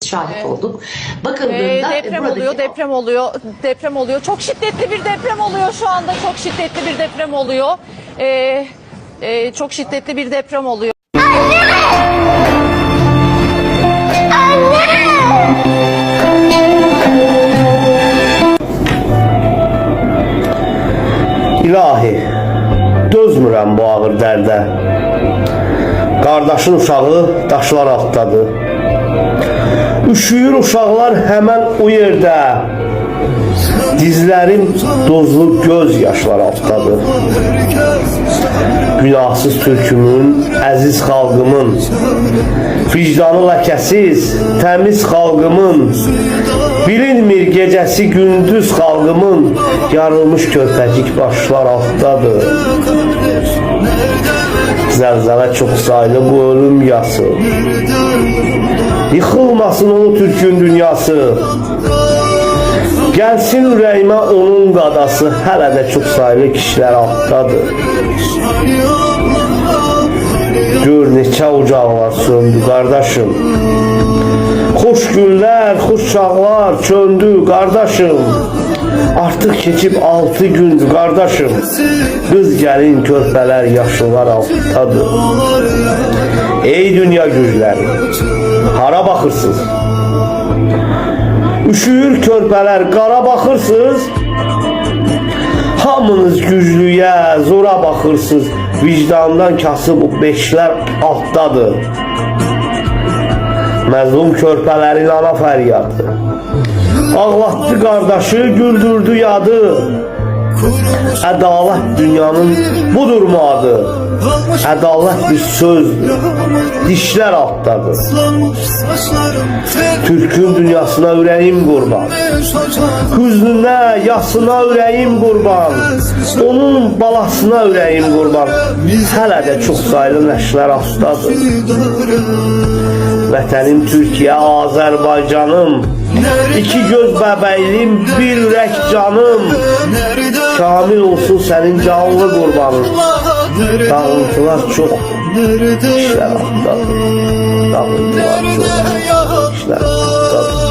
şahit olduk. Bakıldığında deprem oluyor. Çok şiddetli bir deprem oluyor şu anda. Çok şiddetli bir deprem oluyor. Çok şiddetli bir deprem oluyor. İlahi, dözmürəm bu ağır dərdə. Qardaşın uşağı daşlar altdadır. Üşüyür uşaqlar həmən o yerdə. Dizlərim dozlu göz yaşlar altdadır. Günahsız türkümün, əziz xalqımın, vicdanı ləkəsiz, təmiz xalqımın, bilinmir gecəsi gündüz xalqımın, yarılmış körpəcik başlar altdadır. Zəlzələ çox saylı bu ölüm yası. Yıxılmasın onu Türkün dünyası. Gəlsin ürəyimə onun qadası, hələ də çox saylı kişilər altdadır. Gör neçə ucaqlar söndü qardaşım. Xoş günlər, xoş çağlar söndü qardaşım. Artıq keçib 6 gündür qardaşım. Qız gəlin körpələr yaşlılar altdadır. Ey dünya gücləri, hara baxırsınız? Üşüyür körpələr, qara baxırsınız. Hamınız güclüyə, zora baxırsınız. Vicdandan kasıb bu beşlər altdadır. Məzlum körpələrin ana fəryadı. Ağlatdı qardaşı, güldürdü yadı. Ədalət dünyanın budur mu adı? Ədalət bir sözdür, dişlər altdadır. Türkün dünyasına ürəyim qurban, hüznünə, yasına ürəyim qurban, onun balasına ürəyim qurban. Hələ də çox saylı nəşlər altdadır. Vətənim Türkiyə, Azərbaycanım, iki göz bəbəylim, bir ürək canım. Kamil olsun sənin canlı qurbanın. Dağıntılar çox, işlər altdadır. Dağıntılar çox, işlər altdadır.